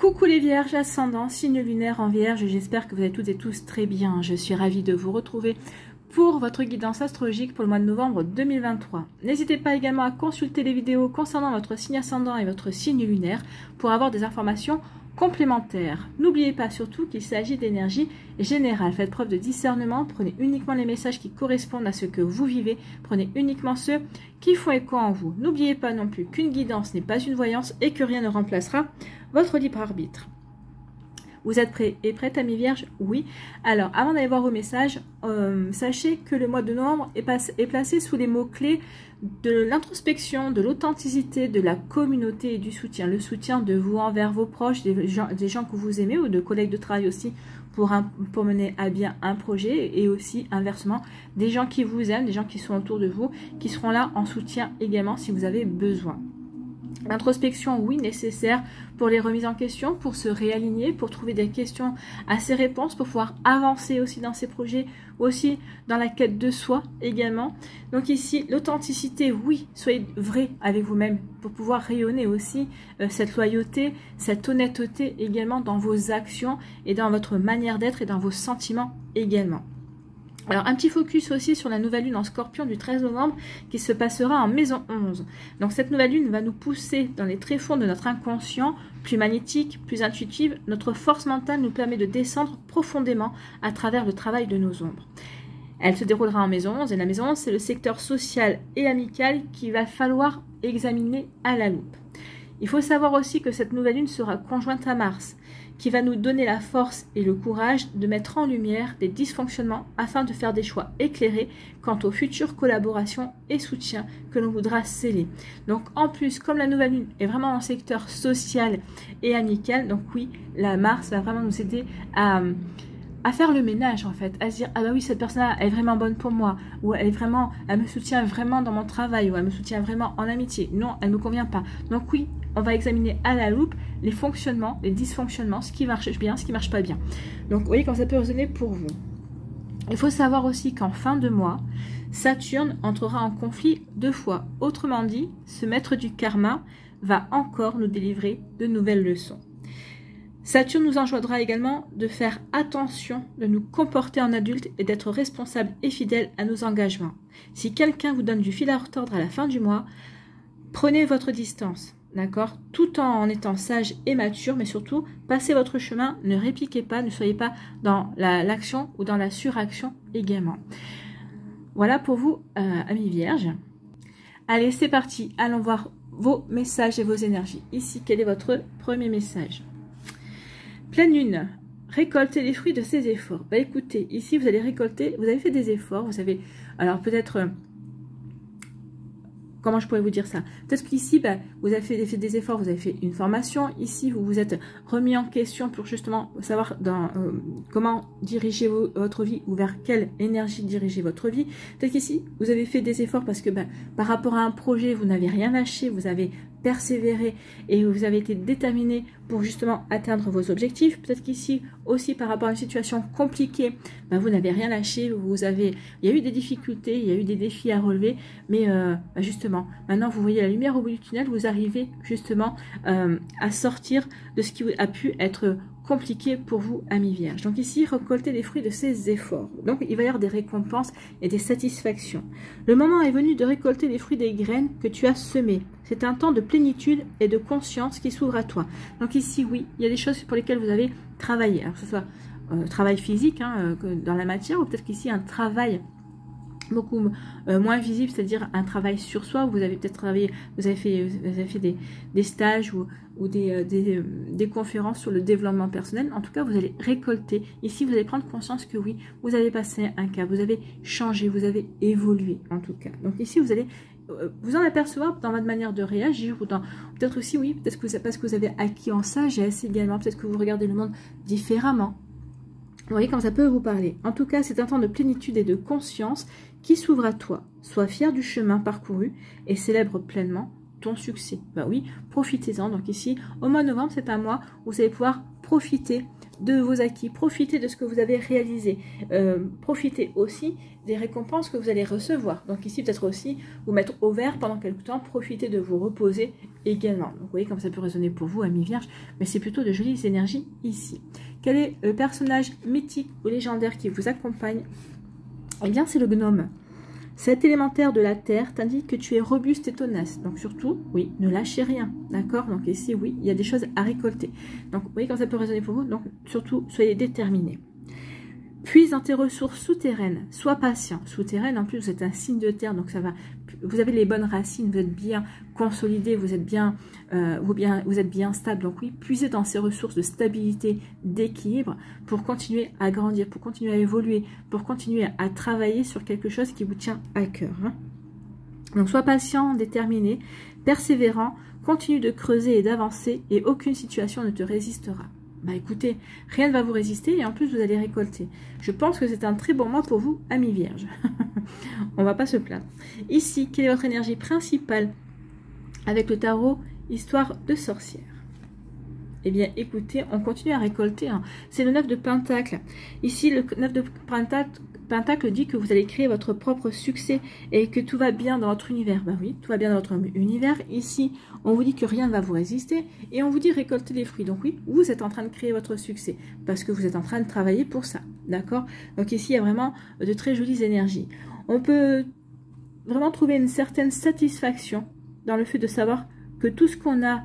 Coucou les vierges, ascendant, signe lunaire en vierge, j'espère que vous allez toutes et tous très bien. Je suis ravie de vous retrouver pour votre guidance astrologique pour le mois de novembre 2023. N'hésitez pas également à consulter les vidéos concernant votre signe ascendant et votre signe lunaire pour avoir des informations complémentaires. N'oubliez pas surtout qu'il s'agit d'énergie générale. Faites preuve de discernement, prenez uniquement les messages qui correspondent à ce que vous vivez, prenez uniquement ceux qui font écho en vous. N'oubliez pas non plus qu'une guidance n'est pas une voyance et que rien ne remplacera votre libre arbitre. Vous êtes prêts et prêtes, amis vierges? Oui. Alors, avant d'aller voir vos messages, sachez que le mois de novembre est placé sous les mots-clés de l'introspection, de l'authenticité, de la communauté et du soutien. Le soutien de vous envers vos proches, des gens que vous aimez ou de collègues de travail aussi pour mener à bien un projet, et aussi inversement, des gens qui vous aiment, des gens qui sont autour de vous, qui seront là en soutien également si vous avez besoin. L'introspection, oui, nécessaire pour les remises en question, pour se réaligner, pour trouver des questions à ces réponses, pour pouvoir avancer aussi dans ces projets, aussi dans la quête de soi également. Donc ici, l'authenticité, oui, soyez vrai avec vous-même pour pouvoir rayonner aussi cette loyauté, cette honnêteté également dans vos actions et dans votre manière d'être et dans vos sentiments également. Alors, un petit focus aussi sur la nouvelle lune en Scorpion du 13 novembre qui se passera en maison 11. Donc, cette nouvelle lune va nous pousser dans les tréfonds de notre inconscient, plus magnétique, plus intuitive. Notre force mentale nous permet de descendre profondément à travers le travail de nos ombres. Elle se déroulera en maison 11 et la maison 11, c'est le secteur social et amical qu'il va falloir examiner à la loupe. Il faut savoir aussi que cette nouvelle lune sera conjointe à Mars, qui va nous donner la force et le courage de mettre en lumière des dysfonctionnements afin de faire des choix éclairés quant aux futures collaborations et soutiens que l'on voudra sceller. Donc en plus, comme la nouvelle lune est vraiment en secteur social et amical, donc oui, la Mars va vraiment nous aider à faire le ménage en fait, à se dire ah bah oui, cette personne-là elle est vraiment bonne pour moi, ou elle me soutient vraiment dans mon travail, ou elle me soutient vraiment en amitié. Non, elle ne me convient pas. Donc oui, on va examiner à la loupe les fonctionnements, les dysfonctionnements, ce qui marche bien, ce qui marche pas bien. Donc vous voyez comment ça peut résonner pour vous. Il faut savoir aussi qu'en fin de mois, Saturne entrera en conflit 2 fois. Autrement dit, ce maître du karma va encore nous délivrer de nouvelles leçons. Saturne nous enjoindra également de faire attention, de nous comporter en adulte et d'être responsable et fidèle à nos engagements. Si quelqu'un vous donne du fil à retordre à la fin du mois, prenez votre distance. D'accord, tout en étant sage et mature, mais surtout, passez votre chemin, ne répliquez pas, ne soyez pas dans l'action ou dans la suraction également. Voilà pour vous, amis vierges. Allez, c'est parti, allons voir vos messages et vos énergies. Ici, quel est votre premier message? Pleine lune, récoltez les fruits de ces efforts. Bah écoutez, ici, vous allez récolter, vous avez fait des efforts, vous avez, alors peut-être... Comment je pourrais vous dire ça? Peut-être qu'ici, bah, vous avez fait des efforts, vous avez fait une formation. Ici, vous vous êtes remis en question pour justement savoir comment diriger votre vie ou vers quelle énergie diriger votre vie. Peut-être qu'ici, vous avez fait des efforts parce que bah, par rapport à un projet, vous n'avez rien lâché, vous avez persévéré et vous avez été déterminé pour justement atteindre vos objectifs. Peut-être qu'ici aussi par rapport à une situation compliquée, bah, vous n'avez rien lâché, il y a eu des difficultés, il y a eu des défis à relever, mais bah, justement, maintenant vous voyez la lumière au bout du tunnel, vous arrivez justement à sortir de ce qui a pu être compliqué pour vous, amis vierges. Donc ici, récoltez les fruits de ces efforts. Donc il va y avoir des récompenses et des satisfactions. Le moment est venu de récolter les fruits des graines que tu as semées. C'est un temps de plénitude et de conscience qui s'ouvre à toi. Donc ici, oui, il y a des choses pour lesquelles vous avez travaillé. Alors que ce soit travail physique dans la matière, ou peut-être qu'ici un travail beaucoup moins visible, c'est-à-dire un travail sur soi. Vous avez peut-être travaillé, vous avez fait des stages ou des conférences sur le développement personnel. En tout cas, vous allez récolter. Ici, vous allez prendre conscience que oui, vous avez passé un cap, vous avez changé, vous avez évolué en tout cas. Donc ici, vous allez vous en apercevoir dans votre manière de réagir, ou peut-être aussi, oui, peut-être que parce que vous avez acquis en sagesse également, peut-être que vous regardez le monde différemment. Vous voyez comme ça peut vous parler. En tout cas, c'est un temps de plénitude et de conscience qui s'ouvre à toi. Sois fier du chemin parcouru et célèbre pleinement ton succès. Bah oui, profitez-en. Donc ici, au mois de novembre, c'est un mois où vous allez pouvoir profiter de vos acquis, profitez de ce que vous avez réalisé, profitez aussi des récompenses que vous allez recevoir. Donc ici, peut-être aussi vous mettre au vert pendant quelques temps, profitez de vous reposer également. Donc vous voyez comme ça peut résonner pour vous, amis vierges, mais c'est plutôt de jolies énergies ici. Quel est le personnage mythique ou légendaire qui vous accompagne? Eh bien, c'est le gnome. Cet élémentaire de la terre t'indique que tu es robuste et tenace. Donc surtout, oui, ne lâchez rien. D'accord? Donc ici, oui, il y a des choses à récolter. Donc vous voyez quand ça peut résonner pour vous. Donc surtout, soyez déterminés. Puise dans tes ressources souterraines. Sois patient. Souterraine, en plus, vous êtes un signe de terre. Donc ça va. Vous avez les bonnes racines. Vous êtes bien consolidé. Vous êtes bien stable. Donc oui, puisez dans ces ressources de stabilité, d'équilibre pour continuer à grandir, pour continuer à évoluer, pour continuer à travailler sur quelque chose qui vous tient à cœur. Hein. Donc sois patient, déterminé, persévérant, continue de creuser et d'avancer et aucune situation ne te résistera. Bah écoutez, rien ne va vous résister et en plus vous allez récolter. Je pense que c'est un très bon mois pour vous, amis vierges. On va pas se plaindre. Ici, quelle est votre énergie principale avec le tarot Histoire de sorcière? Eh bien, écoutez, on continue à récolter. Hein. C'est le 9 de Pentacle. Ici, le 9 de Pentacle dit que vous allez créer votre propre succès et que tout va bien dans votre univers. Ben oui, tout va bien dans votre univers. Ici, on vous dit que rien ne va vous résister et on vous dit récolter les fruits. Donc oui, vous êtes en train de créer votre succès parce que vous êtes en train de travailler pour ça. D'accord? Donc ici, il y a vraiment de très jolies énergies. On peut vraiment trouver une certaine satisfaction dans le fait de savoir que tout ce qu'on a,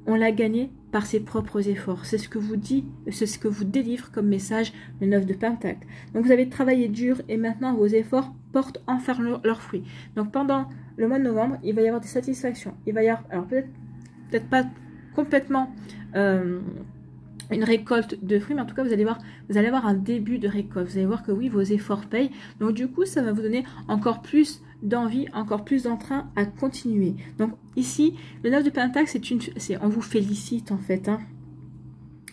on l'a gagné par ses propres efforts. C'est ce que vous dit, c'est ce que vous délivre comme message le 9 de Pentacle. Donc vous avez travaillé dur et maintenant vos efforts portent enfin leurs fruits. Donc pendant le mois de novembre, il va y avoir des satisfactions. Il va y avoir, alors peut-être pas complètement une récolte de fruits, mais en tout cas vous allez avoir un début de récolte. Vous allez voir que oui, vos efforts payent. Donc du coup, ça va vous donner encore plus d'envie, encore plus d'entrain à continuer. Donc ici, le 9 de Pentacle, on vous félicite en fait. Hein.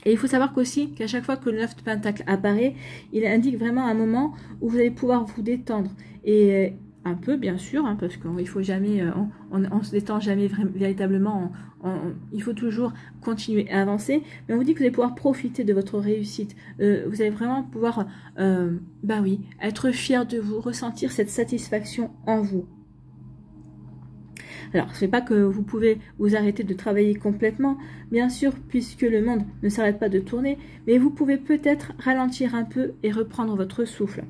Et il faut savoir qu'aussi, qu'à chaque fois que le 9 de Pentacle apparaît, il indique vraiment un moment où vous allez pouvoir vous détendre. Et un peu, bien sûr, hein, parce qu'il faut jamais, on se détend jamais véritablement, il faut toujours continuer à avancer, mais on vous dit que vous allez pouvoir profiter de votre réussite, vous allez vraiment pouvoir, bah oui, être fier de vous, ressentir cette satisfaction en vous. Alors, ce n'est pas que vous pouvez vous arrêter de travailler complètement, bien sûr, puisque le monde ne s'arrête pas de tourner, mais vous pouvez peut-être ralentir un peu et reprendre votre souffle.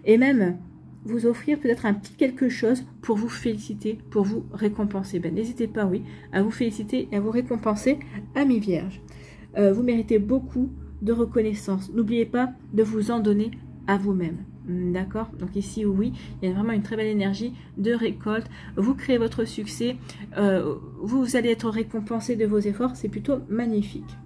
Et même vous offrir peut-être un petit quelque chose pour vous féliciter, pour vous récompenser. Ben, n'hésitez pas, oui, à vous féliciter et à vous récompenser, amis vierges. Vous méritez beaucoup de reconnaissance. N'oubliez pas de vous en donner à vous-même. D'accord? Donc ici, oui, il y a vraiment une très belle énergie de récolte. Vous créez votre succès. Vous allez être récompensé de vos efforts. C'est plutôt magnifique.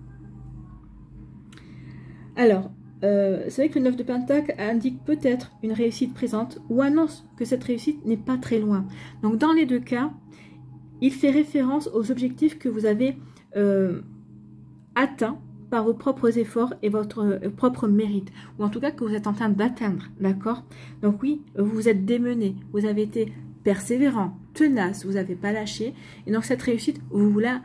Alors, c'est vrai que le 9 de Pentacle indique peut-être une réussite présente ou annonce que cette réussite n'est pas très loin. Donc dans les deux cas, il fait référence aux objectifs que vous avez atteints par vos propres efforts et votre propre mérite, ou en tout cas que vous êtes en train d'atteindre, d'accord? Donc oui, vous vous êtes démené, vous avez été persévérant, tenace, vous n'avez pas lâché, et donc cette réussite, vous la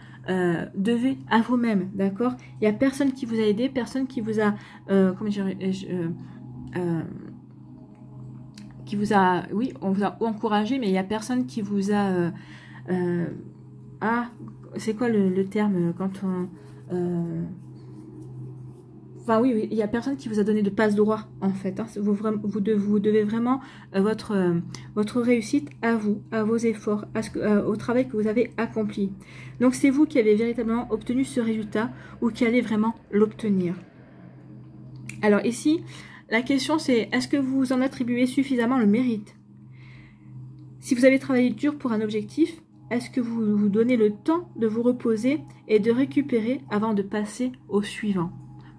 devez à vous-même, d'accord? Il n'y a personne qui vous a aidé, personne qui vous a, oui, on vous a encouragé, mais il n'y a personne qui vous a, c'est quoi le terme quand on... Enfin oui, il n'y a personne qui vous a donné de passe droit en fait. Hein. Vous devez vraiment votre réussite à vous, à vos efforts, au travail que vous avez accompli. Donc c'est vous qui avez véritablement obtenu ce résultat ou qui allez vraiment l'obtenir. Alors ici, la question c'est est-ce que vous en attribuez suffisamment le mérite? Si vous avez travaillé dur pour un objectif, est-ce que vous vous donnez le temps de vous reposer et de récupérer avant de passer au suivant?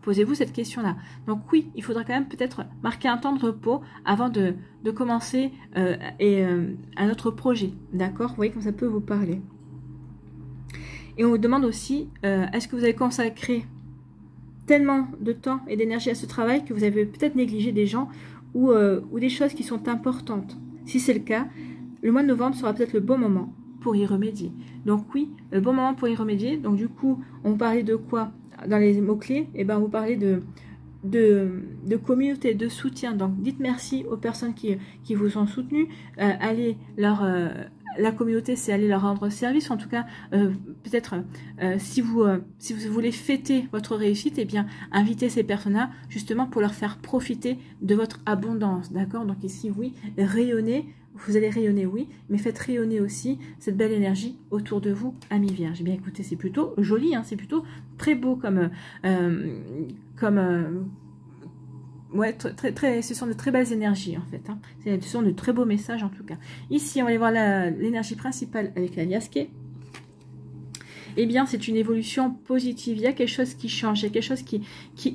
Posez-vous cette question-là. Donc oui, il faudra quand même peut-être marquer un temps de repos avant de commencer un autre projet. D'accord? Vous voyez comme ça peut vous parler. Et on vous demande aussi, est-ce que vous avez consacré tellement de temps et d'énergie à ce travail que vous avez peut-être négligé des gens ou des choses qui sont importantes? Si c'est le cas, le mois de novembre sera peut-être le bon moment pour y remédier. Donc oui, le bon moment pour y remédier. Donc du coup, on parlait de quoi dans les mots-clés? Eh ben, vous parlez de de communauté, de soutien. Donc dites merci aux personnes qui vous ont soutenu. Allez la communauté, c'est aller leur rendre service. En tout cas, peut-être si vous voulez fêter votre réussite, eh bien invitez ces personnes-là justement pour leur faire profiter de votre abondance. D'accord? Donc ici, oui, rayonnez. Vous allez rayonner, oui, mais faites rayonner aussi cette belle énergie autour de vous, amis vierges. Bien écoutez, c'est plutôt joli, hein, c'est plutôt très beau ouais, ce sont de très belles énergies en fait. Hein. Ce sont de très beaux messages en tout cas. Ici, on va aller voir l'énergie principale avec la Liasque. Eh bien, c'est une évolution positive. Il y a quelque chose qui change, il y a quelque chose qui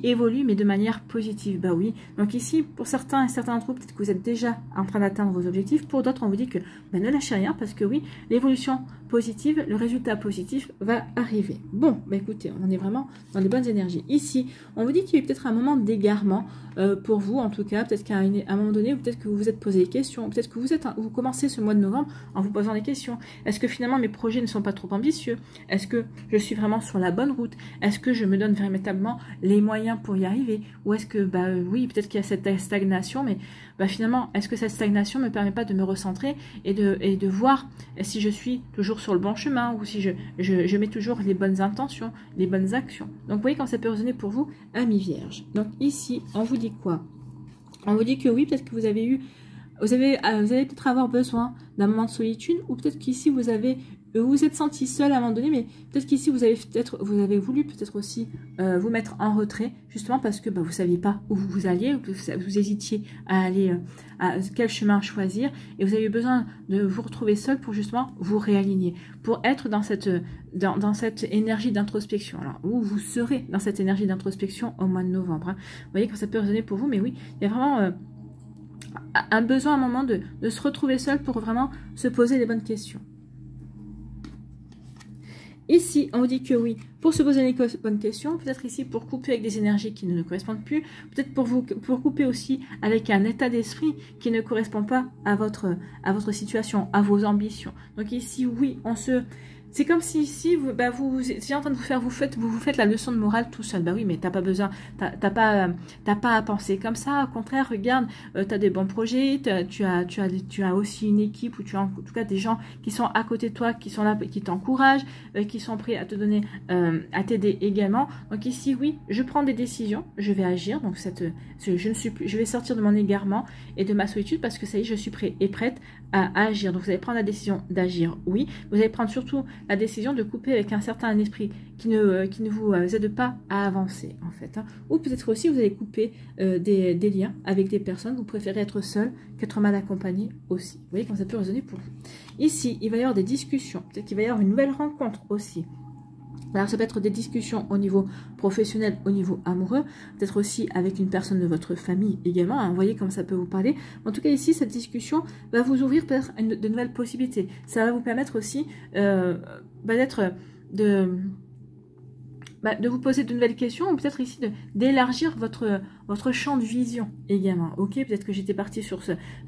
évolue, mais de manière positive. Bah oui. Donc ici, pour certains et certains d'entre vous, peut-être que vous êtes déjà en train d'atteindre vos objectifs. Pour d'autres, on vous dit que ne lâchez rien, parce que oui, l'évolution positive, le résultat positif va arriver. Bon, bah écoutez, on est vraiment dans les bonnes énergies. Ici, on vous dit qu'il y a peut-être un moment d'égarement pour vous, en tout cas. Peut-être qu'à un moment donné, peut-être que vous vous êtes posé des questions. Peut-être que vous commencez ce mois de novembre en vous posant des questions. Est-ce que finalement mes projets ne sont pas trop ambitieux? Est-ce que je suis vraiment sur la bonne route? Est-ce que je me donne véritablement les moyens pour y arriver? Ou est-ce que, bah oui, peut-être qu'il y a cette stagnation, mais bah, finalement, est-ce que cette stagnation ne me permet pas de me recentrer et de voir si je suis toujours sur le bon chemin ou si je mets toujours les bonnes intentions, les bonnes actions? Donc, vous voyez quand ça peut résonner pour vous, amis vierges. Donc, ici, on vous dit quoi? On vous dit que oui, peut-être que vous allez peut-être avoir besoin d'un moment de solitude, ou peut-être qu'ici vous vous êtes senti seul à un moment donné, mais peut-être qu'ici vous avez voulu peut-être aussi vous mettre en retrait, justement parce que bah, vous ne saviez pas où vous alliez, ou que vous hésitiez à aller à quel chemin choisir, et vous avez eu besoin de vous retrouver seul pour justement vous réaligner, pour être dans cette énergie d'introspection. Alors, où vous serez dans cette énergie d'introspection au mois de novembre. Hein. Vous voyez que ça peut résonner pour vous, mais oui, il y a vraiment un besoin à un moment de se retrouver seul pour vraiment se poser les bonnes questions. Ici, on vous dit que oui, pour se poser les bonnes questions, peut-être ici pour couper avec des énergies qui ne nous correspondent plus, peut-être pour couper aussi avec un état d'esprit qui ne correspond pas à votre situation, à vos ambitions. Donc ici, oui, c'est comme si ici, vous étiez en train de vous faites la leçon de morale tout seul. Bah oui, mais t'as pas besoin, t'as pas à penser comme ça. Au contraire, regarde, t'as des bons projets, tu as aussi une équipe où tu as en tout cas des gens qui sont à côté de toi, qui sont là, qui t'encouragent, qui sont prêts à te donner, à t'aider également. Donc ici, oui, je prends des décisions, je vais agir. Donc je vais sortir de mon égarement et de ma solitude parce que ça y est, je suis prêt et prête à agir. Donc vous allez prendre la décision d'agir, oui. Vous allez prendre surtout la décision de couper avec un certain esprit qui ne vous aide pas à avancer en fait. Hein. Ou peut-être aussi vous allez couper des liens avec des personnes, vous préférez être seul qu'être mal accompagné aussi. Vous voyez comment ça peut résonner pour vous. Ici, il va y avoir des discussions, peut-être qu'il va y avoir une nouvelle rencontre aussi. Alors ça peut être des discussions au niveau professionnel, au niveau amoureux, peut-être aussi avec une personne de votre famille également, hein, vous voyez comment ça peut vous parler. En tout cas ici, cette discussion va vous ouvrir peut-être de nouvelles possibilités. Ça va vous permettre aussi de vous poser de nouvelles questions, ou peut-être ici d'élargir votre champ de vision également. Ok, peut-être que j'étais partie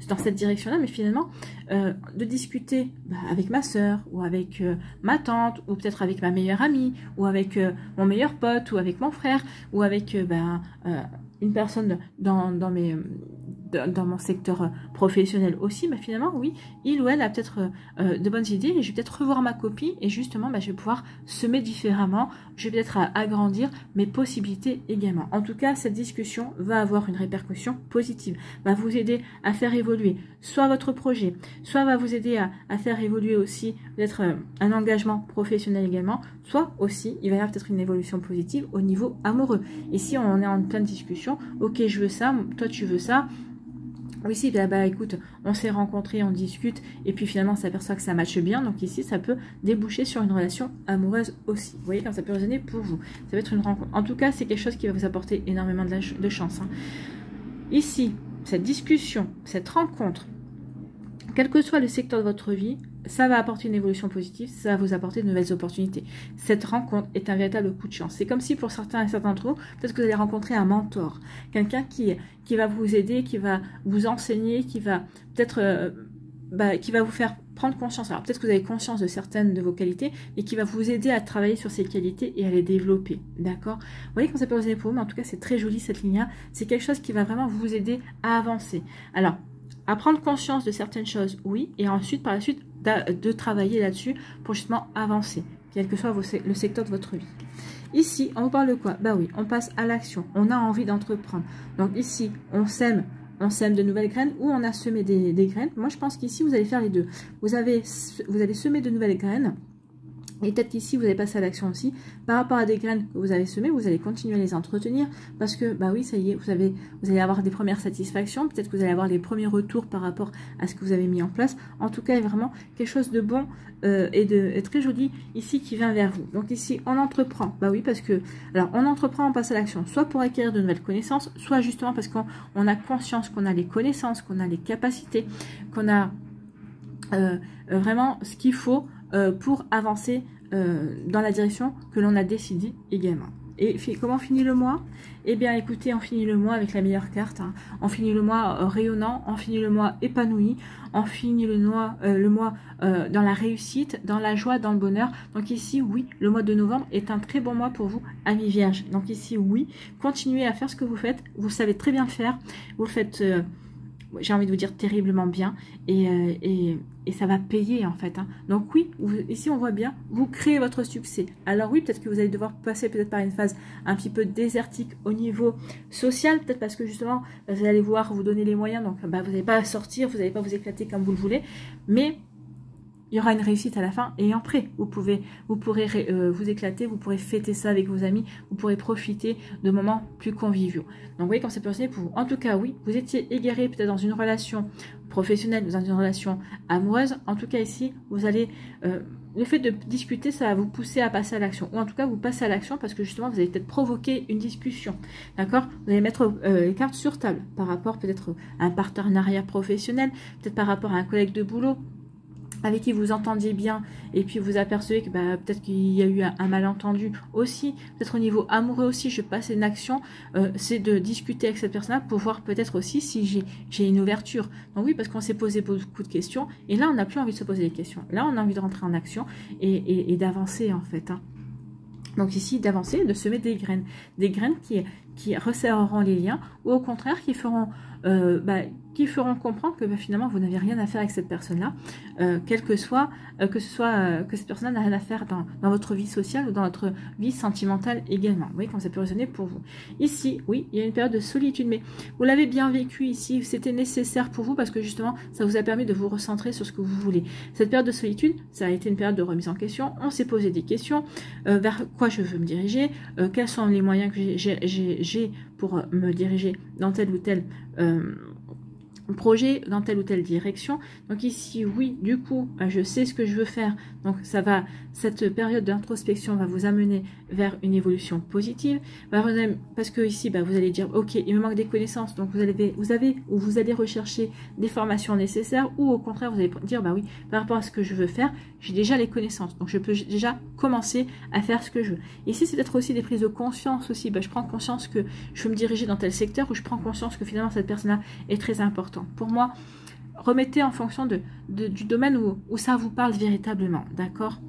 dans cette direction-là, mais finalement, de discuter avec ma soeur, ou avec ma tante, ou peut-être avec ma meilleure amie, ou avec mon meilleur pote, ou avec mon frère, ou avec une personne dans mon secteur professionnel aussi, mais finalement, oui, il ou elle a peut-être de bonnes idées, et je vais peut-être revoir ma copie, et justement, je vais pouvoir semer différemment, je vais peut-être agrandir mes possibilités également. En tout cas, cette discussion va avoir une répercussion positive, va vous aider à faire évoluer soit votre projet, soit va vous aider à faire évoluer aussi peut-être un engagement professionnel également, soit aussi, il va y avoir peut-être une évolution positive au niveau amoureux. Ici, on est en pleine discussion, ok, je veux ça, toi tu veux ça, oui, si, écoute, on s'est rencontrés, on discute, et puis finalement, on s'aperçoit que ça matche bien. Donc ici, ça peut déboucher sur une relation amoureuse aussi. Vous voyez, comme ça peut résonner pour vous. Ça va être une rencontre. En tout cas, c'est quelque chose qui va vous apporter énormément de chance. Hein. Ici, cette discussion, cette rencontre, quel que soit le secteur de votre vie, ça va apporter une évolution positive, ça va vous apporter de nouvelles opportunités. Cette rencontre est un véritable coup de chance. C'est comme si pour certains et certains d'entre vous, peut-être que vous allez rencontrer un mentor, quelqu'un qui va vous aider, qui va vous enseigner, qui va peut-être qui va vous faire prendre conscience. Alors peut-être que vous avez conscience de certaines de vos qualités et qui va vous aider à travailler sur ces qualités et à les développer. D'accord? Vous voyez comment ça peut résonner pour vous, mais en tout cas c'est très joli cette ligne-là. C'est quelque chose qui va vraiment vous aider à avancer. Alors, à prendre conscience de certaines choses, oui, et ensuite par la suite de travailler là-dessus pour justement avancer, quel que soit le secteur de votre vie. Ici, on vous parle de quoi? Bah oui, on passe à l'action, on a envie d'entreprendre. Donc ici, on sème de nouvelles graines ou on a semé des graines. Moi, je pense qu'ici, vous allez faire les deux. Vous allez semer de nouvelles graines. Et peut-être qu'ici, vous allez passer à l'action aussi. Par rapport à des graines que vous avez semées, vous allez continuer à les entretenir. Parce que, bah oui, ça y est, vous allez avoir des premières satisfactions. Peut-être que vous allez avoir les premiers retours par rapport à ce que vous avez mis en place. En tout cas, il y a vraiment quelque chose de bon et très joli ici qui vient vers vous. Donc ici, on entreprend. Bah oui, parce que, alors, on entreprend, on passe à l'action. Soit pour acquérir de nouvelles connaissances, soit justement parce qu'on a conscience qu'on a les connaissances, qu'on a les capacités, qu'on a vraiment ce qu'il faut pour avancer dans la direction que l'on a décidé également. Et comment finit le mois? Eh bien écoutez, on finit le mois avec la meilleure carte, hein. On finit le mois rayonnant, on finit le mois épanoui, on finit le mois dans la réussite, dans la joie, dans le bonheur. Donc ici, oui, le mois de novembre est un très bon mois pour vous, amis vierges. Donc ici, oui, continuez à faire ce que vous faites, vous savez très bien le faire, vous le faites... j'ai envie de vous dire terriblement bien et ça va payer en fait, hein. Donc oui, ici on voit bien, vous créez votre succès. Alors oui, peut-être que vous allez devoir passer peut-être par une phase un petit peu désertique au niveau social, peut-être parce que justement vous allez voir vous donner les moyens, donc bah, vous n'allez pas sortir, vous n'allez pas vous éclater comme vous le voulez, mais il y aura une réussite à la fin et après, vous pourrez vous éclater, vous pourrez fêter ça avec vos amis, vous pourrez profiter de moments plus conviviaux. Donc vous voyez comment ça peut résonner pour vous. En tout cas, oui, vous étiez égaré peut-être dans une relation professionnelle, dans une relation amoureuse. En tout cas ici, vous allez... le fait de discuter, ça va vous pousser à passer à l'action. Ou en tout cas, vous passez à l'action parce que justement, vous allez peut-être provoquer une discussion. D'accord? Vous allez mettre les cartes sur table par rapport peut-être à un partenariat professionnel, peut-être par rapport à un collègue de boulot avec qui vous entendiez bien et puis vous apercevez que bah, peut-être qu'il y a eu un malentendu aussi, peut-être au niveau amoureux aussi, je passe une action, c'est de discuter avec cette personne-là pour voir peut-être aussi si j'ai une ouverture. Donc oui, parce qu'on s'est posé beaucoup de questions et là on n'a plus envie de se poser des questions. Là on a envie de rentrer en action et d'avancer en fait, hein. Donc ici, d'avancer, de semer des graines qui resserreront les liens ou au contraire qui feront comprendre que bah, finalement vous n'avez rien à faire avec cette personne-là, que cette personne-là n'a rien à faire dans votre vie sociale ou dans votre vie sentimentale également. Vous voyez comment ça peut résonner pour vous. Ici, oui, il y a une période de solitude, mais vous l'avez bien vécu ici, c'était nécessaire pour vous parce que justement, ça vous a permis de vous recentrer sur ce que vous voulez. Cette période de solitude, ça a été une période de remise en question, on s'est posé des questions, vers quoi je veux me diriger, quels sont les moyens que j'ai pour me diriger dans tel ou tel projet, dans telle ou telle direction. Donc ici, oui, du coup, je sais ce que je veux faire. Donc cette période d'introspection va vous amener vers une évolution positive. Parce que ici, bah, vous allez dire, ok, il me manque des connaissances. Donc vous allez rechercher des formations nécessaires ou au contraire, vous allez dire, bah oui, par rapport à ce que je veux faire, j'ai déjà les connaissances. Donc je peux déjà commencer à faire ce que je veux. Ici, c'est peut-être aussi des prises de conscience aussi. Bah, je prends conscience que je veux me diriger dans tel secteur ou je prends conscience que finalement cette personne-là est très importante. Pour moi, remettez en fonction du domaine où ça vous parle véritablement, d'accord?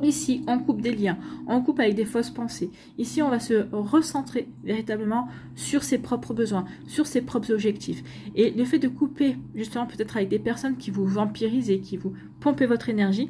Ici, on coupe des liens, on coupe avec des fausses pensées. Ici, on va se recentrer véritablement sur ses propres besoins, sur ses propres objectifs. Et le fait de couper, justement, peut-être avec des personnes qui vous vampirisent et qui vous pompent votre énergie,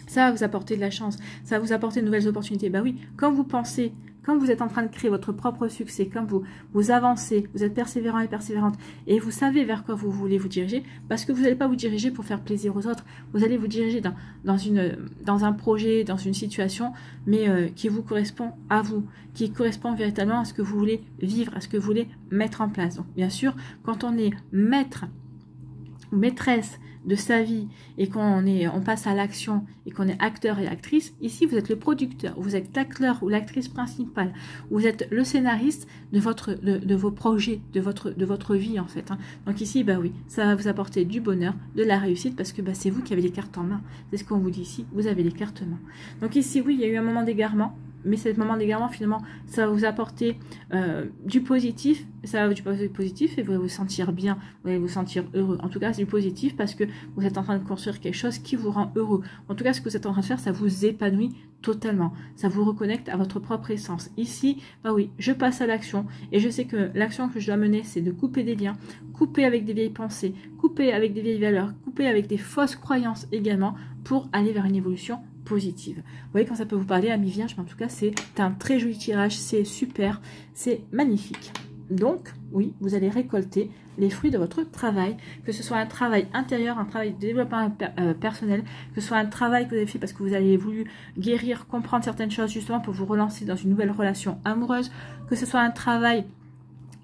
ça va vous apporter de la chance, ça va vous apporter de nouvelles opportunités. Bah oui, quand vous pensez... Quand vous êtes en train de créer votre propre succès, quand vous avancez, vous êtes persévérant et persévérante, et vous savez vers quoi vous voulez vous diriger, parce que vous n'allez pas vous diriger pour faire plaisir aux autres, vous allez vous diriger dans un projet, dans une situation, mais qui vous correspond à vous, qui correspond véritablement à ce que vous voulez vivre, à ce que vous voulez mettre en place. Donc bien sûr, quand on est maître ou maîtresse de sa vie et on passe à l'action et qu'on est acteur et actrice, ici vous êtes le producteur, vous êtes l'acteur ou l'actrice principale, vous êtes le scénariste de vos projets, de votre vie en fait, hein. Donc ici, bah oui, ça va vous apporter du bonheur, de la réussite parce que bah, c'est vous qui avez les cartes en main, c'est ce qu'on vous dit ici, vous avez les cartes en main. Donc ici, oui, il y a eu un moment d'égarement. mais c'est le moment d'égarement, finalement, ça va vous apporter du positif, ça va du positif et vous allez vous sentir bien, vous allez vous sentir heureux. En tout cas, c'est du positif parce que vous êtes en train de construire quelque chose qui vous rend heureux. En tout cas, ce que vous êtes en train de faire, ça vous épanouit totalement. Ça vous reconnecte à votre propre essence. Ici, bah oui, je passe à l'action et je sais que l'action que je dois mener, c'est de couper des liens, couper avec des vieilles pensées, couper avec des vieilles valeurs, couper avec des fausses croyances également pour aller vers une évolution positive. Vous voyez quand ça peut vous parler, amis vierges, mais en tout cas, c'est un très joli tirage, c'est super, c'est magnifique. Donc, oui, vous allez récolter les fruits de votre travail, que ce soit un travail intérieur, un travail de développement personnel, que ce soit un travail que vous avez fait parce que vous avez voulu guérir, comprendre certaines choses justement pour vous relancer dans une nouvelle relation amoureuse, que ce soit un travail,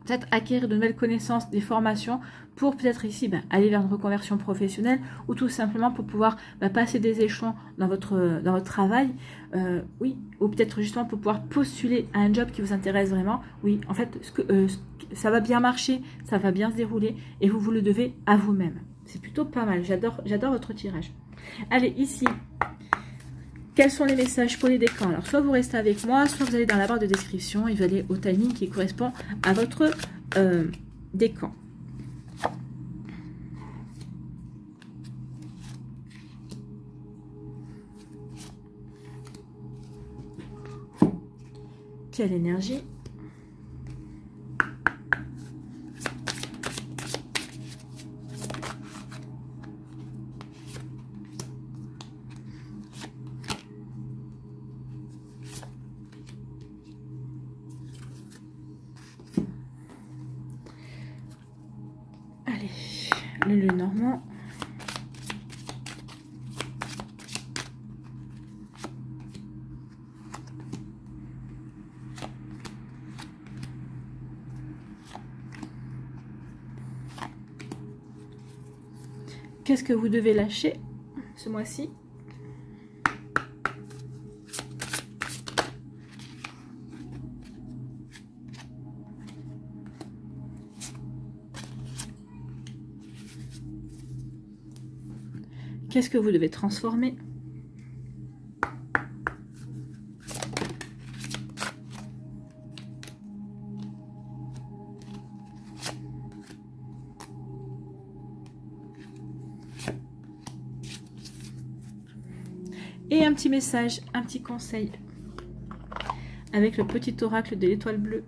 peut-être acquérir de nouvelles connaissances, des formations, pour peut-être ici aller vers une reconversion professionnelle ou tout simplement pour pouvoir passer des échelons dans votre travail, oui, ou peut-être justement pour pouvoir postuler à un job qui vous intéresse vraiment. Oui, en fait, ça va bien marcher, ça va bien se dérouler et vous le devez à vous-même. C'est plutôt pas mal, j'adore votre tirage. Allez, ici, quels sont les messages pour les décans? Alors, soit vous restez avec moi, soit vous allez dans la barre de description et vous allez au timing qui correspond à votre décan. Quelle énergie? Allez, le Normand. Qu'est-ce que vous devez lâcher ce mois-ci? Qu'est-ce que vous devez transformer? Et un petit message, un petit conseil avec le petit oracle de l'étoile bleue.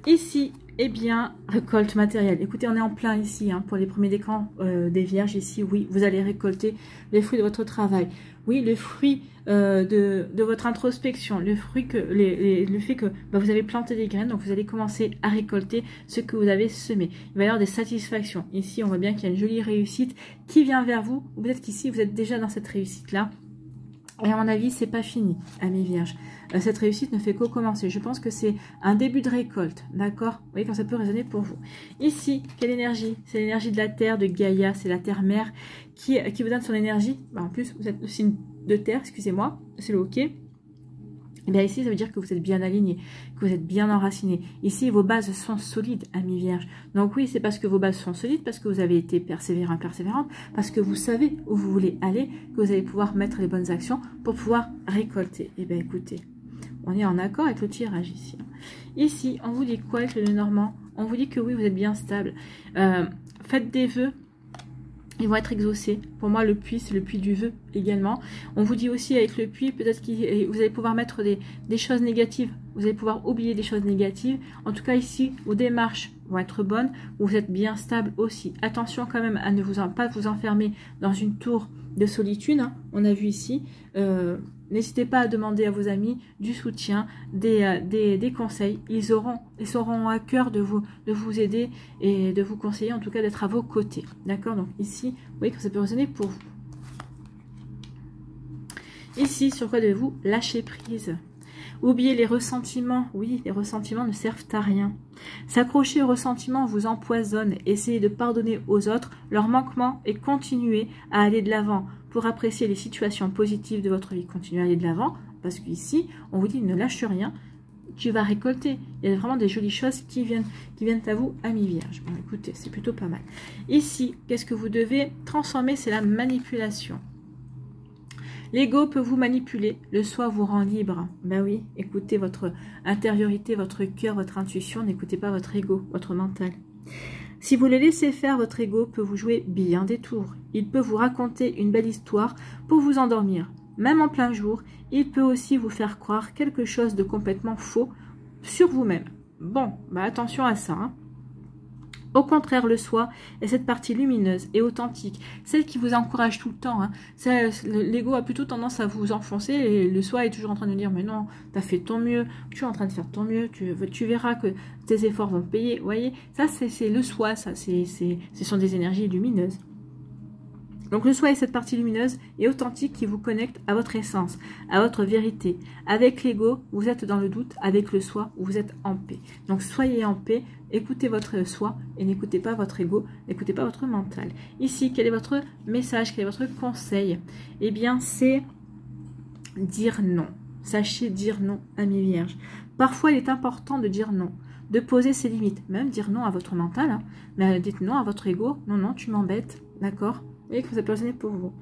Ici, eh bien, récolte matérielle. Écoutez, on est en plein ici, hein, pour les premiers décans des vierges. Ici, oui, vous allez récolter les fruits de votre travail. Oui, le fruit de votre introspection, le fruit que, le fait que vous avez planté des graines, donc vous allez commencer à récolter ce que vous avez semé. Il va y avoir des satisfactions. Ici, on voit bien qu'il y a une jolie réussite qui vient vers vous. Peut-être qu'ici, vous êtes déjà dans cette réussite-là. Et à mon avis, c'est pas fini, amis vierges. Cette réussite ne fait qu'au commencer. Je pense que c'est un début de récolte, d'accord? Vous voyez quand ça peut résonner pour vous. Ici, quelle énergie? C'est l'énergie de la Terre, de Gaïa, c'est la Terre-Mère qui vous donne son énergie. En plus, vous êtes le signe de Terre, excusez-moi, c'est le OK. Et bien ici, ça veut dire que vous êtes bien aligné, que vous êtes bien enraciné. Ici, vos bases sont solides, amis vierges. Donc oui, c'est parce que vos bases sont solides, parce que vous avez été persévérant, persévérante, parce que vous savez où vous voulez aller, que vous allez pouvoir mettre les bonnes actions pour pouvoir récolter. Et bien écoutez, on est en accord avec le tirage ici. Ici, on vous dit quoi avec le Normand? On vous dit que oui, vous êtes bien stable. Faites des vœux. Ils vont être exaucés. Pour moi, le puits, c'est le puits du vœu également. On vous dit aussi avec le puits, peut-être que vous allez pouvoir mettre des choses négatives. Vous allez pouvoir oublier des choses négatives. En tout cas, ici, vos démarches vont être bonnes. Vous êtes bien stable aussi. Attention quand même à ne pas vous enfermer dans une tour de solitude. Hein. On a vu ici. N'hésitez pas à demander à vos amis du soutien, des conseils. Ils seront à cœur de vous aider et de vous conseiller, en tout cas d'être à vos côtés. D'accord? Donc ici, vous voyez que ça peut résonner pour vous. Ici, sur quoi devez-vous lâcher prise? Oubliez les ressentiments. Oui, les ressentiments ne servent à rien. S'accrocher aux ressentiments vous empoisonne. Essayez de pardonner aux autres leurs manquements et continuez à aller de l'avant pour apprécier les situations positives de votre vie. Continuez à aller de l'avant parce qu'ici, on vous dit ne lâche rien. Tu vas récolter. Il y a vraiment des jolies choses qui viennent à vous, amis vierges. Bon, écoutez, c'est plutôt pas mal. Ici, qu'est-ce que vous devez transformer? C'est la manipulation. L'ego peut vous manipuler, le soi vous rend libre. Ben oui, écoutez votre intériorité, votre cœur, votre intuition, n'écoutez pas votre ego, votre mental. Si vous le laissez faire, votre ego peut vous jouer bien des tours. Il peut vous raconter une belle histoire pour vous endormir. Même en plein jour, il peut aussi vous faire croire quelque chose de complètement faux sur vous-même. Bon, bah attention à ça. Hein. Au contraire, le soi est cette partie lumineuse et authentique, celle qui vous encourage tout le temps. Hein. L'ego a plutôt tendance à vous enfoncer et le soi est toujours en train de dire « Mais non, tu as fait ton mieux, tu es en train de faire ton mieux, tu verras que tes efforts vont payer. » Vous voyez, ça c'est le soi, ça, ce sont des énergies lumineuses. Donc le soi est cette partie lumineuse et authentique qui vous connecte à votre essence, à votre vérité. Avec l'ego, vous êtes dans le doute. Avec le soi, vous êtes en paix. Donc soyez en paix, écoutez votre soi et n'écoutez pas votre ego, n'écoutez pas votre mental. Ici, quel est votre message, quel est votre conseil? Eh bien, c'est dire non. Sachez dire non, amis vierges. Parfois, il est important de dire non, de poser ses limites. Même dire non à votre mental, hein. Mais dites non à votre ego. Non, non, tu m'embêtes, d'accord? Vous voyez que ça peut résonner pour vous.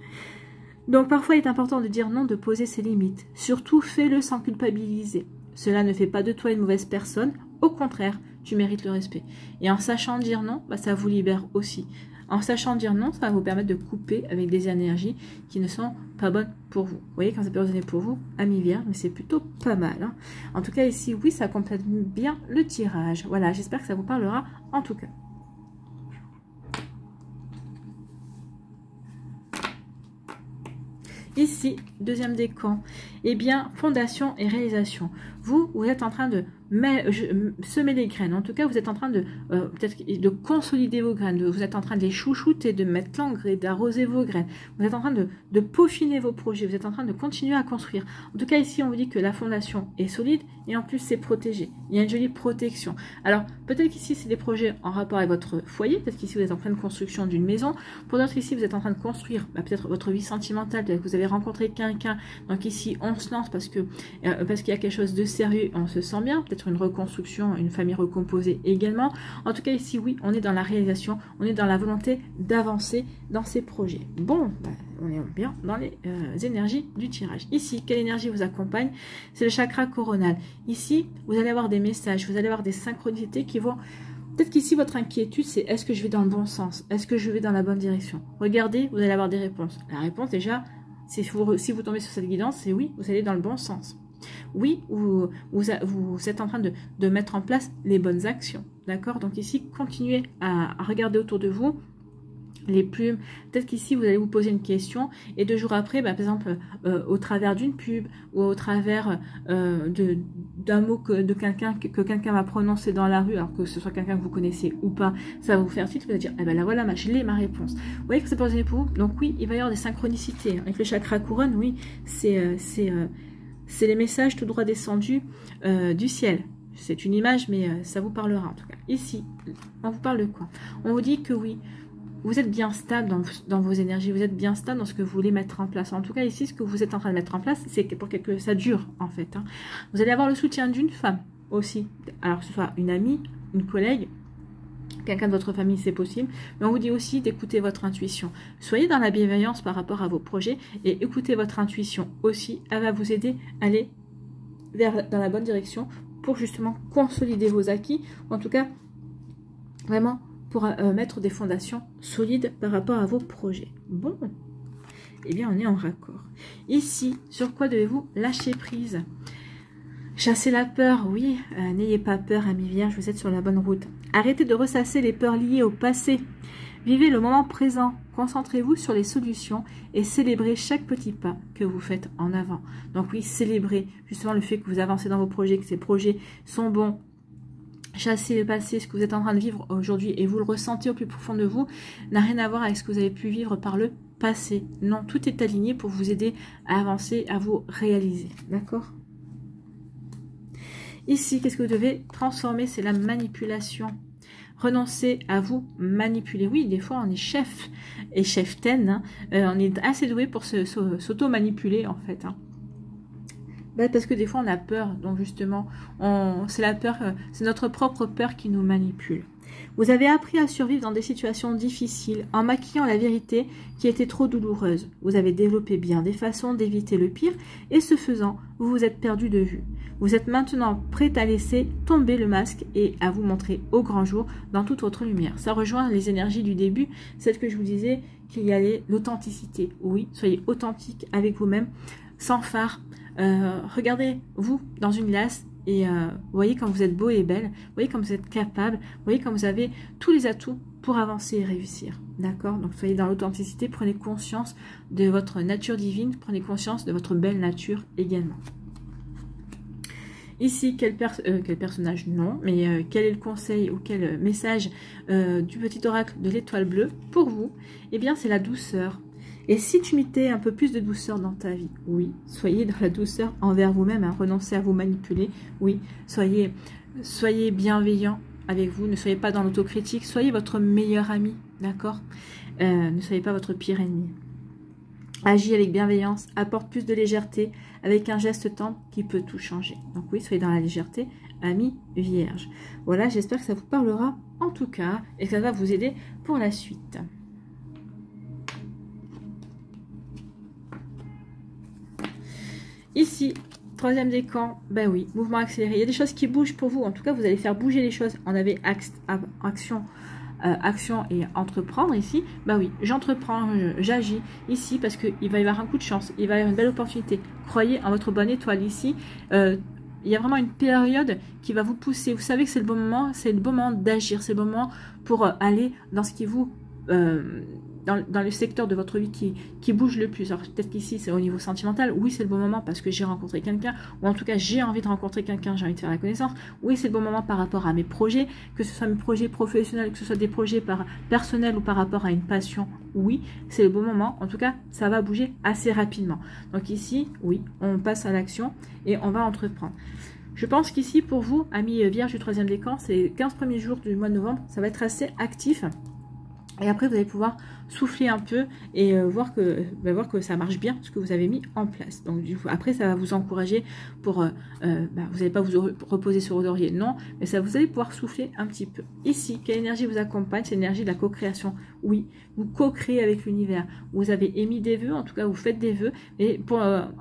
Donc parfois il est important de dire non, de poser ses limites. Surtout fais-le sans culpabiliser. Cela ne fait pas de toi une mauvaise personne. Au contraire, tu mérites le respect. Et en sachant dire non, bah, ça vous libère aussi. En sachant dire non, ça va vous permettre de couper avec des énergies qui ne sont pas bonnes pour vous. Vous voyez quand ça peut résonner pour vous, amis vierges, mais c'est plutôt pas mal. Hein. En tout cas ici, oui, ça complète bien le tirage. Voilà, j'espère que ça vous parlera en tout cas. Ici, deuxième décan, eh bien, fondation et réalisation. Vous êtes en train de semer les graines. En tout cas, vous êtes en train de peut-être de consolider vos graines. Vous êtes en train de les chouchouter, de mettre l'engrais, d'arroser vos graines. Vous êtes en train de peaufiner vos projets. Vous êtes en train de continuer à construire. En tout cas, ici, on vous dit que la fondation est solide et en plus, c'est protégé. Il y a une jolie protection. Alors, peut-être qu'ici, c'est des projets en rapport avec votre foyer. Peut-être qu'ici, vous êtes en train de construction d'une maison. Pour d'autres, ici, vous êtes en train de construire peut-être votre vie sentimentale. Peut-être que vous avez rencontré quelqu'un. Donc ici, on se lance parce qu'il y a quelque chose de sérieux. On se sent bien. Peut-être une reconstruction, une famille recomposée également. En tout cas, ici, oui, on est dans la réalisation. On est dans la volonté d'avancer dans ces projets. Bon, on est bien dans les énergies du tirage. Ici, quelle énergie vous accompagne? C'est le chakra coronal. Ici, vous allez avoir des messages, vous allez avoir des synchronicités qui vont... Peut-être qu'ici, votre inquiétude, c'est est-ce que je vais dans le bon sens? Est-ce que je vais dans la bonne direction? Regardez, vous allez avoir des réponses. La réponse, déjà, si vous tombez sur cette guidance, c'est oui, vous allez dans le bon sens. Oui, vous êtes en train de mettre en place les bonnes actions. D'accord? Donc ici, continuez à regarder autour de vous. Les plumes, peut-être qu'ici vous allez vous poser une question et 2 jours après, par exemple au travers d'une pub ou au travers d'un mot que quelqu'un va prononcer dans la rue, alors que ce soit quelqu'un que vous connaissez ou pas, ça va vous faire tilt, vous allez dire, eh ben là voilà, je l'ai ma réponse. Vous voyez que ça peut résonner pour vous? Donc oui, il va y avoir des synchronicités. Avec le chakra couronne, oui, c'est les messages tout droit descendus du ciel. C'est une image, mais ça vous parlera en tout cas. Ici, on vous parle de quoi? On vous dit que oui, vous êtes bien stable dans vos énergies, vous êtes bien stable dans ce que vous voulez mettre en place. En tout cas, ici, ce que vous êtes en train de mettre en place, c'est pour que ça dure, en fait. Hein. Vous allez avoir le soutien d'une femme aussi. Alors, que ce soit une amie, une collègue, quelqu'un de votre famille, c'est possible. Mais on vous dit aussi d'écouter votre intuition. Soyez dans la bienveillance par rapport à vos projets et écoutez votre intuition aussi. Elle va vous aider à aller dans la bonne direction pour justement consolider vos acquis. En tout cas, vraiment... pour mettre des fondations solides par rapport à vos projets. Bon, eh bien on est en raccord. Ici, sur quoi devez-vous lâcher prise? Chasser la peur, oui, n'ayez pas peur, amis vierges, vous êtes sur la bonne route. Arrêtez de ressasser les peurs liées au passé. Vivez le moment présent, concentrez-vous sur les solutions et célébrez chaque petit pas que vous faites en avant. Donc oui, célébrez justement le fait que vous avancez dans vos projets, que ces projets sont bons. Chasser le passé, ce que vous êtes en train de vivre aujourd'hui et vous le ressentez au plus profond de vous, n'a rien à voir avec ce que vous avez pu vivre par le passé. Non, tout est aligné pour vous aider à avancer, à vous réaliser. D'accord? Ici, qu'est-ce que vous devez transformer? C'est la manipulation. Renoncez à vous manipuler. Oui, des fois, on est chef et cheftaine. Hein. On est assez doué pour s'auto-manipuler, en fait. Hein. Ben, parce que des fois, on a peur. Donc, justement, c'est la peur, c'est notre propre peur qui nous manipule. Vous avez appris à survivre dans des situations difficiles en maquillant la vérité qui était trop douloureuse. Vous avez développé bien des façons d'éviter le pire et ce faisant, vous vous êtes perdu de vue. Vous êtes maintenant prêt à laisser tomber le masque et à vous montrer au grand jour dans toute votre lumière. Ça rejoint les énergies du début, celle que je vous disais qu'il y avait l'authenticité. Oui, soyez authentique avec vous-même, sans phare. Regardez-vous dans une glace. Et vous voyez comme vous êtes beau et belle, vous voyez comme vous êtes capable, vous voyez comme vous avez tous les atouts pour avancer et réussir. D'accord? Donc soyez dans l'authenticité, prenez conscience de votre nature divine, prenez conscience de votre belle nature également. Ici, quel personnage? Non, mais quel est le conseil ou quel message du petit oracle de l'étoile bleue pour vous? Eh bien, c'est la douceur. Et si tu mettais un peu plus de douceur dans ta vie? Oui, soyez dans la douceur envers vous-même, hein, renoncez à vous manipuler. Oui, soyez bienveillant avec vous, ne soyez pas dans l'autocritique, soyez votre meilleur ami, d'accord? Ne soyez pas votre pire ennemi. Agis avec bienveillance, apporte plus de légèreté avec un geste tendre qui peut tout changer. Donc oui, soyez dans la légèreté, ami vierge. Voilà, j'espère que ça vous parlera en tout cas et que ça va vous aider pour la suite. Ici, troisième décan, ben oui, mouvement accéléré. Il y a des choses qui bougent pour vous. En tout cas, vous allez faire bouger les choses. On avait action et entreprendre ici. Ben oui, j'entreprends, j'agis ici parce qu'il va y avoir un coup de chance. Il va y avoir une belle opportunité. Croyez en votre bonne étoile ici. Il y a vraiment une période qui va vous pousser. Vous savez que c'est le bon moment. C'est le bon moment d'agir. C'est le bon moment pour aller dans ce qui vous... Dans le secteur de votre vie qui bouge le plus. Alors peut-être qu'ici c'est au niveau sentimental, oui c'est le bon moment parce que j'ai rencontré quelqu'un, ou en tout cas j'ai envie de rencontrer quelqu'un, j'ai envie de faire la connaissance, oui c'est le bon moment par rapport à mes projets, que ce soit mes projets professionnels, que ce soit des projets personnels ou par rapport à une passion, oui c'est le bon moment, en tout cas ça va bouger assez rapidement. Donc ici, oui, on passe à l'action et on va entreprendre. Je pense qu'ici pour vous, amis vierges du troisième décan, c'est les 15 premiers jours du mois de novembre, ça va être assez actif. Et après, vous allez pouvoir souffler un peu et voir que ça marche bien, ce que vous avez mis en place. Donc, du coup, après, ça va vous encourager pour... vous n'allez pas vous reposer sur vos lauriers, non, mais ça vous allez pouvoir souffler un petit peu. Ici, quelle énergie vous accompagne? C'est l'énergie de la co-création. Oui, vous co-créez avec l'univers. Vous avez émis des vœux, en tout cas, vous faites des vœux. Et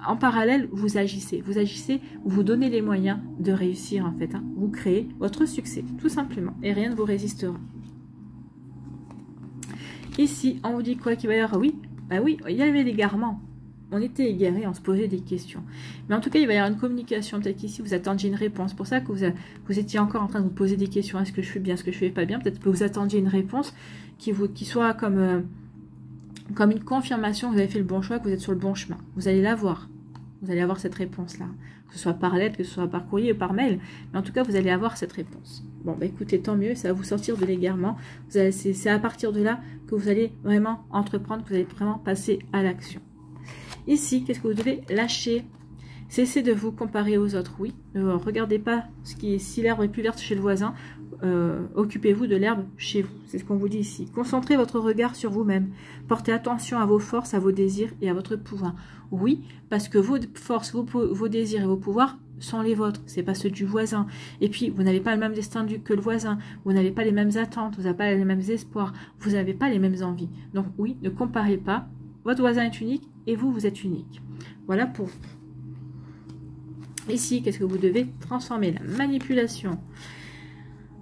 en parallèle, vous agissez. Vous agissez, vous donnez les moyens de réussir, en fait. Hein. Vous créez votre succès, tout simplement. Et rien ne vous résistera. Ici, on vous dit quoi qu'il va y avoir? Oui, bah oui, il y avait l'égarement. On était égarés, on se posait des questions. Mais en tout cas, il va y avoir une communication. Peut-être qu'ici, vous attendiez une réponse. C'est pour ça que vous étiez encore en train de vous poser des questions. Est-ce que je fais bien, est-ce que je fais pas bien? Peut-être que vous attendiez une réponse qui soit comme une confirmation que vous avez fait le bon choix, que vous êtes sur le bon chemin. Vous allez l'avoir. Vous allez avoir cette réponse-là. Que ce soit par lettre, que ce soit par courrier ou par mail. Mais en tout cas, vous allez avoir cette réponse. Bon, bah écoutez, tant mieux, ça va vous sortir de l'égarement. C'est à partir de là que vous allez vraiment entreprendre, que vous allez vraiment passer à l'action. Ici, qu'est-ce que vous devez lâcher? Cessez de vous comparer aux autres, oui. Ne regardez pas si l'herbe est plus verte chez le voisin. Occupez-vous de l'herbe chez vous. C'est ce qu'on vous dit ici. Concentrez votre regard sur vous-même. Portez attention à vos forces, à vos désirs et à votre pouvoir. Oui, parce que vos forces, vos désirs et vos pouvoirs sont les vôtres. C'est pas ceux du voisin. Et puis, vous n'avez pas le même destin que le voisin. Vous n'avez pas les mêmes attentes. Vous n'avez pas les mêmes espoirs. Vous n'avez pas les mêmes envies. Donc oui, ne comparez pas. Votre voisin est unique et vous, vous êtes unique. Voilà pour vous. Ici, qu'est-ce que vous devez transformer? La manipulation.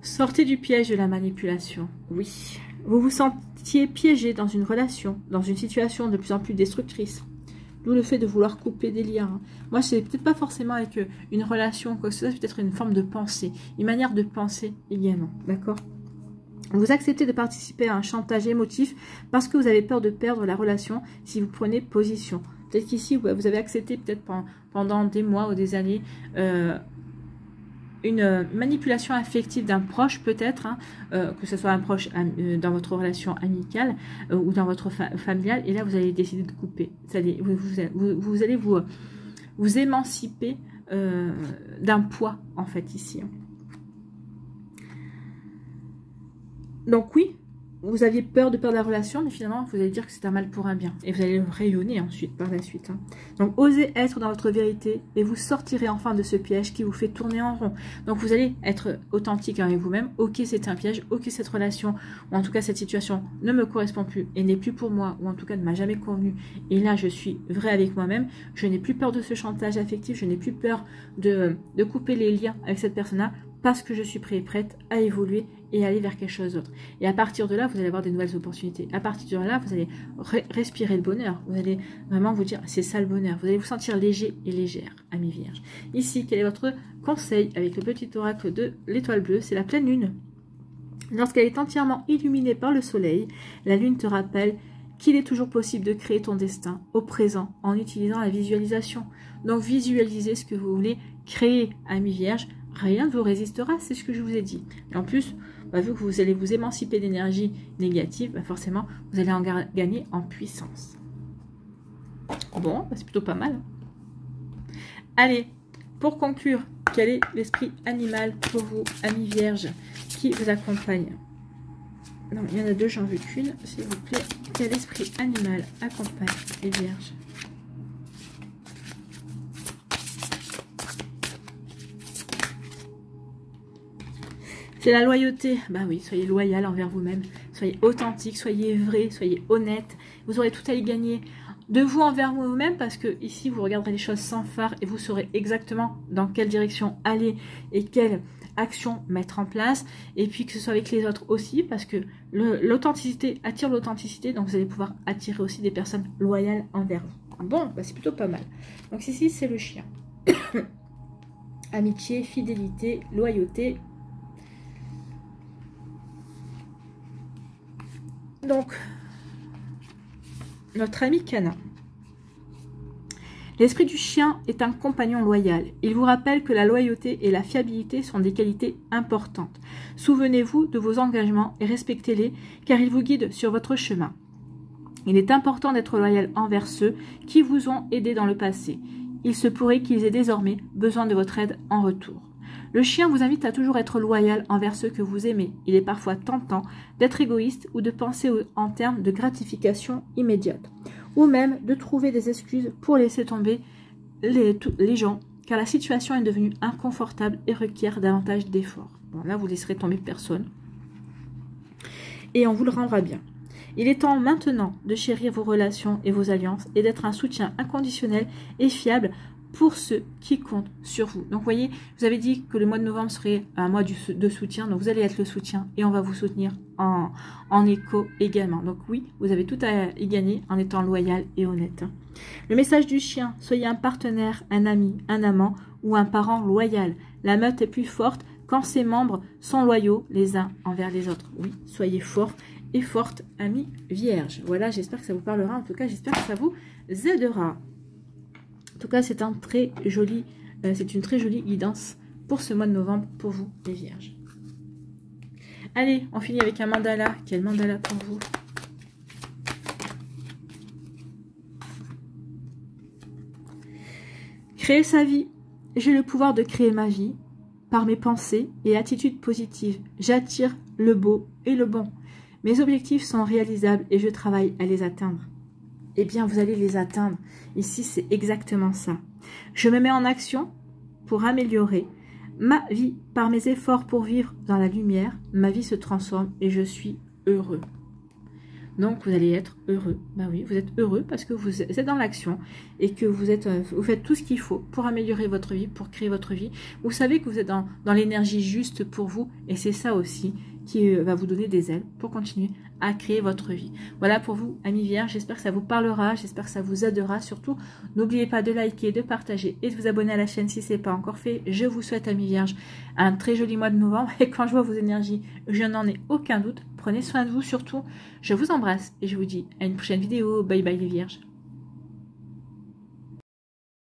Sortez du piège de la manipulation. Oui. Vous vous sentiez piégé dans une relation, dans une situation de plus en plus destructrice. D'où le fait de vouloir couper des liens. Moi, c'est peut-être pas forcément avec une relation, quoi que ce soit, peut-être une forme de pensée, une manière de penser également. D'accord? Vous acceptez de participer à un chantage émotif parce que vous avez peur de perdre la relation si vous prenez position. Peut-être qu'ici, vous avez accepté peut-être pendant des mois ou des années une manipulation affective d'un proche peut-être, hein, que ce soit un proche dans votre relation amicale ou dans votre familiale, et là vous allez décider de couper. Vous allez vous émanciper d'un poids, en fait, ici. Donc oui, vous aviez peur de perdre la relation, mais finalement, vous allez dire que c'est un mal pour un bien. Et vous allez le rayonner ensuite, par la suite. Hein. Donc, osez être dans votre vérité et vous sortirez enfin de ce piège qui vous fait tourner en rond. Donc, vous allez être authentique avec vous-même. Ok, c'est un piège. Ok, cette relation, ou en tout cas, cette situation ne me correspond plus et n'est plus pour moi, ou en tout cas, ne m'a jamais convenu. Et là, je suis vrai avec moi-même. Je n'ai plus peur de ce chantage affectif. Je n'ai plus peur de couper les liens avec cette personne-là parce que je suis prêt et prête à évoluer et aller vers quelque chose d'autre. Et à partir de là, vous allez avoir des nouvelles opportunités. À partir de là, vous allez respirer le bonheur. Vous allez vraiment vous dire, c'est ça le bonheur. Vous allez vous sentir léger et légère, amis vierges. Ici, quel est votre conseil avec le petit oracle de l'étoile bleue? C'est la pleine lune. Lorsqu'elle est entièrement illuminée par le soleil, la lune te rappelle qu'il est toujours possible de créer ton destin au présent en utilisant la visualisation. Donc, visualisez ce que vous voulez créer, amis vierges. Rien ne vous résistera, c'est ce que je vous ai dit. Et en plus, vu que vous allez vous émanciper d'énergie négative, forcément, vous allez en gagner en puissance. Bon, c'est plutôt pas mal. Allez, pour conclure, quel est l'esprit animal pour vous, amis vierges, qui vous accompagne? Non, il y en a deux, j'en veux qu'une, s'il vous plaît. Quel esprit animal accompagne les vierges? C'est la loyauté. Bah oui, soyez loyal envers vous-même. Soyez authentique, soyez vrai, soyez honnête. Vous aurez tout à y gagner de vous envers vous-même parce que ici, vous regarderez les choses sans phare et vous saurez exactement dans quelle direction aller et quelle action mettre en place. Et puis que ce soit avec les autres aussi parce que l'authenticité attire l'authenticité. Donc vous allez pouvoir attirer aussi des personnes loyales envers vous. Bon, bah c'est plutôt pas mal. Donc ici, c'est le chien. Amitié, fidélité, loyauté. Donc, notre ami canin. L'esprit du chien est un compagnon loyal. Il vous rappelle que la loyauté et la fiabilité sont des qualités importantes. Souvenez-vous de vos engagements et respectez-les, car ils vous guident sur votre chemin. Il est important d'être loyal envers ceux qui vous ont aidé dans le passé. Il se pourrait qu'ils aient désormais besoin de votre aide en retour. Le chien vous invite à toujours être loyal envers ceux que vous aimez. Il est parfois tentant d'être égoïste ou de penser en termes de gratification immédiate. Ou même de trouver des excuses pour laisser tomber les gens, car la situation est devenue inconfortable et requiert davantage d'efforts. Bon, là, vous laisserez tomber personne. Et on vous le rendra bien. Il est temps maintenant de chérir vos relations et vos alliances et d'être un soutien inconditionnel et fiable pour ceux qui comptent sur vous. Donc, vous voyez, je vous avais dit que le mois de novembre serait un mois de soutien. Donc, vous allez être le soutien et on va vous soutenir en écho également. Donc, oui, vous avez tout à y gagner en étant loyal et honnête. Le message du chien, soyez un partenaire, un ami, un amant ou un parent loyal. La meute est plus forte quand ses membres sont loyaux les uns envers les autres. Oui, soyez forts et forte, amis vierges. Voilà, j'espère que ça vous parlera. En tout cas, j'espère que ça vous aidera. En tout cas, c'est une très jolie guidance pour ce mois de novembre pour vous, les vierges. Allez, on finit avec un mandala. Quel mandala pour vous? Créer sa vie. J'ai le pouvoir de créer ma vie par mes pensées et attitudes positives. J'attire le beau et le bon. Mes objectifs sont réalisables et je travaille à les atteindre. Eh bien, vous allez les atteindre. Ici, c'est exactement ça. Je me mets en action pour améliorer ma vie par mes efforts pour vivre dans la lumière. Ma vie se transforme et je suis heureux. Donc, vous allez être heureux. Ben oui, vous êtes heureux parce que vous êtes dans l'action et que vous faites tout ce qu'il faut pour améliorer votre vie, pour créer votre vie. Vous savez que vous êtes dans l'énergie juste pour vous et c'est ça aussi qui va vous donner des ailes pour continuer à créer votre vie. Voilà pour vous, amis vierges. J'espère que ça vous parlera, j'espère que ça vous aidera. Surtout, n'oubliez pas de liker, de partager et de vous abonner à la chaîne si ce n'est pas encore fait. Je vous souhaite, amis vierges, un très joli mois de novembre. Et quand je vois vos énergies, je n'en ai aucun doute. Prenez soin de vous surtout. Je vous embrasse et je vous dis à une prochaine vidéo. Bye bye les vierges.